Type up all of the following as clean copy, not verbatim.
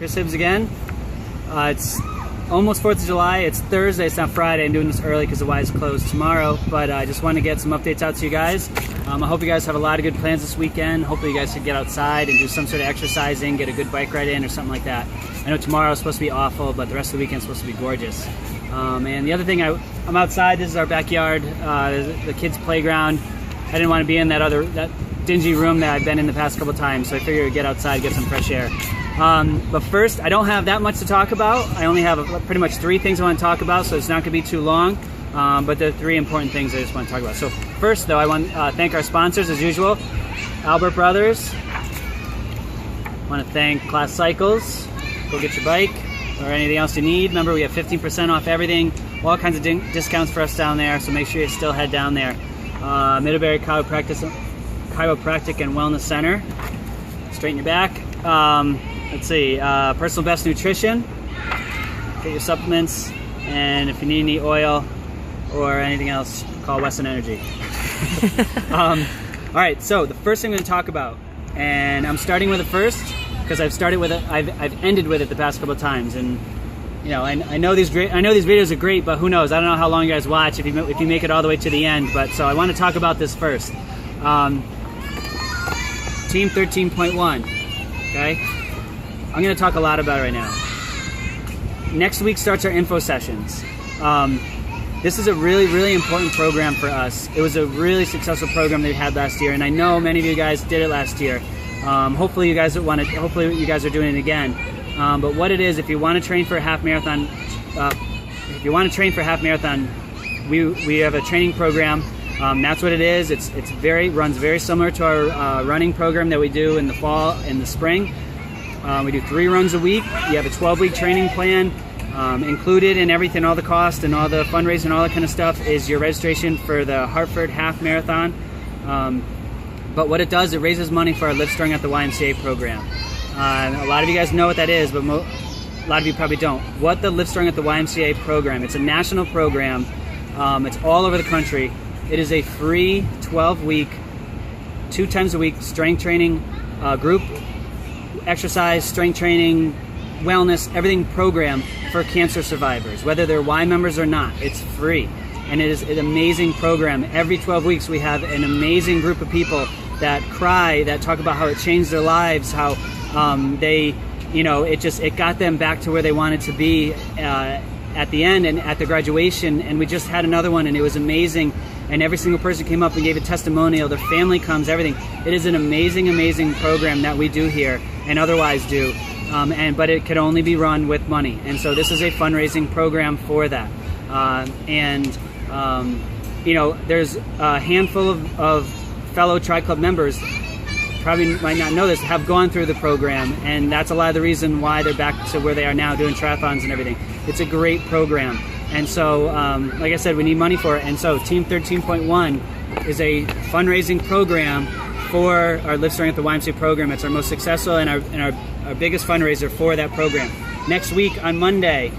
Chris Hibbs again. It's almost 4th of July. It's Thursday, it's not Friday. I'm doing this early because the Y is closed tomorrow, but I just want to get some updates out to you guys. I hope you guys have a lot of good plans this weekend. Hopefully you guys can get outside and do some sort of exercising, get a good bike ride in or something like that. I know tomorrow is supposed to be awful, but the rest of the weekend is supposed to be gorgeous. And the other thing, I'm outside. This is our backyard, the kids' playground. I didn't want to be in that dingy room that I've been in the past couple times, so I figured I'd get outside, get some fresh air. But first, I don't have that much to talk about. I only have pretty much 3 things I want to talk about, so it's not going to be too long. But there are 3 important things I just want to talk about. So first, though, I want to thank our sponsors, as usual. Albert Brothers. I want to thank Class Cycles. Go get your bike or anything else you need. Remember, we have 15% off everything. All kinds of discounts for us down there, so make sure you still head down there. Middlebury Chiropractic and Wellness Center. Straighten your back. Let's see, Personal Best Nutrition. Get your supplements, and if you need any oil or anything else, call Weston Energy. All right, so the first thing I'm going to talk about, and I'm starting with it first because I've started with it. I've ended with it the past couple of times, and you know, I know these videos are great, but who knows? I don't know how long you guys watch if you make it all the way to the end. But so I want to talk about this first. Team 13.1. Okay, I'm going to talk a lot about it right now. Next week starts our info sessions. This is a really, really important program for us. It was a really successful program they had last year, and I know many of you guys did it last year. Hopefully you guys are doing it again. But what it is, if you want to train for a half marathon, we have a training program. That's what it is. It runs very similar to our running program that we do in the fall and the spring. We do 3 runs a week. You have a 12-week training plan. Included in everything, all the cost and all the fundraising and all that kind of stuff is your registration for the Hartford Half Marathon. But what it does, it raises money for our Live Strong at the YMCA program. A lot of you guys know what that is, but a lot of you probably don't. What the Live Strong at the YMCA program, it's a national program. It's all over the country. It is a free 12-week, 2 times a week strength training group exercise, strength training, wellness, everything program for cancer survivors, whether they're Y members or not. It's free, and it is an amazing program. Every 12 weeks we have an amazing group of people that cry, that talk about how it changed their lives, how it got them back to where they wanted to be at the end and at the graduation. And we just had another one, and it was amazing. And every single person came up and gave a testimonial. Their family comes, everything. It is an amazing, amazing program that we do here and otherwise do. But it could only be run with money. And so this is a fundraising program for that. There's a handful of fellow Tri Club members, probably might not know this, have gone through the program. And that's a lot of the reason why they're back to where they are now, doing triathlons and everything. It's a great program. And so, like I said, we need money for it. And so Team 13.1 is a fundraising program for our Live Strong at the YMCA program. It's our most successful and our biggest fundraiser for that program. Next week on Monday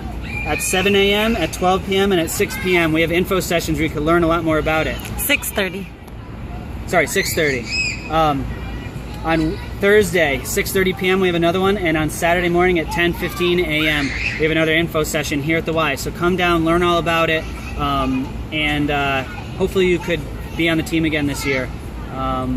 at 7 a.m., at 12 p.m., and at 6 p.m. we have info sessions where you can learn a lot more about it. 6:30. Sorry, 6:30. On Thursday, 6:30 p.m. we have another one, and on Saturday morning at 10:15 a.m. we have another info session here at the Y. So come down, learn all about it, and hopefully you could be on the team again this year. I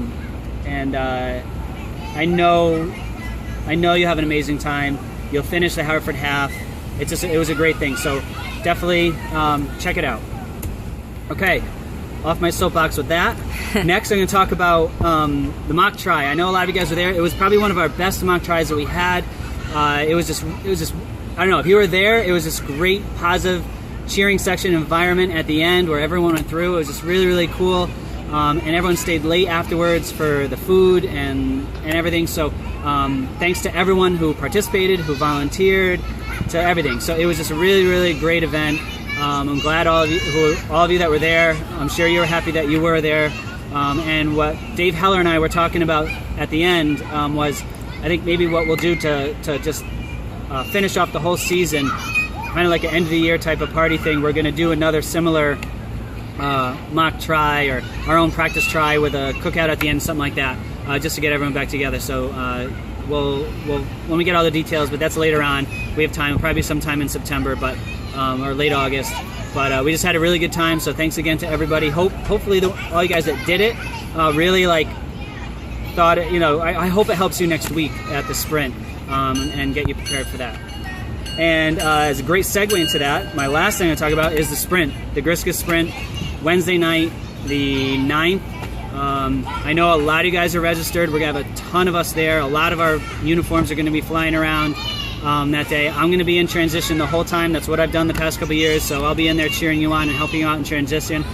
know you have an amazing time. You'll finish the Hartford Half. It was a great thing. So definitely check it out. Okay, off my soapbox with that. Next, I'm going to talk about the mock try. I know a lot of you guys were there. It was probably one of our best mock tries that we had. It was just I don't know if you were there. It was this great positive cheering section environment at the end where everyone went through. It was just really, really cool. And everyone stayed late afterwards for the food and everything. So thanks to everyone who participated, who volunteered, to everything. So it was just a really, really great event. I'm glad all of you that were there. I'm sure you were happy that you were there. And what Dave Heller and I were talking about at the end was, I think maybe what we'll do to just finish off the whole season, kind of like an end of the year type of party thing. We're going to do another similar mock try or our own practice try with a cookout at the end, something like that, just to get everyone back together. So when we get all the details, but that's later on. We have time. It'll probably be sometime in September, but or late August. But we just had a really good time. So thanks again to everybody. Hopefully all you guys that did it really like thought it. I hope it helps you next week at the sprint and get you prepared for that. And as a great segue into that, my last thing to talk about is the sprint, the Griska Sprint, Wednesday night, the 9th. I know a lot of you guys are registered. We're going to have a ton of us there. A lot of our uniforms are going to be flying around that day. I'm going to be in transition the whole time. That's what I've done the past couple of years, so I'll be in there cheering you on and helping you out in transition.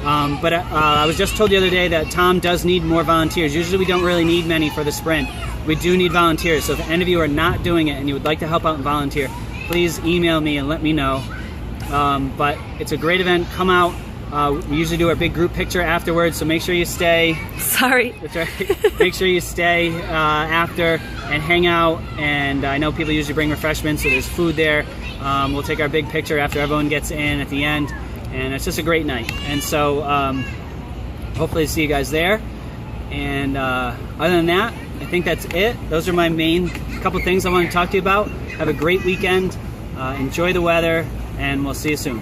But I was just told the other day that Tom does need more volunteers. Usually we don't really need many for the sprint. We do need volunteers, so if any of you are not doing it and you would like to help out and volunteer, please email me and let me know. But it's a great event. Come out. We usually do our big group picture afterwards, so make sure you stay. Sorry. That's right. Make sure you stay after and hang out. And I know people usually bring refreshments, so there's food there. We'll take our big picture after everyone gets in at the end. And it's just a great night. And so hopefully see you guys there. And other than that, I think that's it. Those are my main couple things I want to talk to you about. Have a great weekend. Enjoy the weather, and we'll see you soon.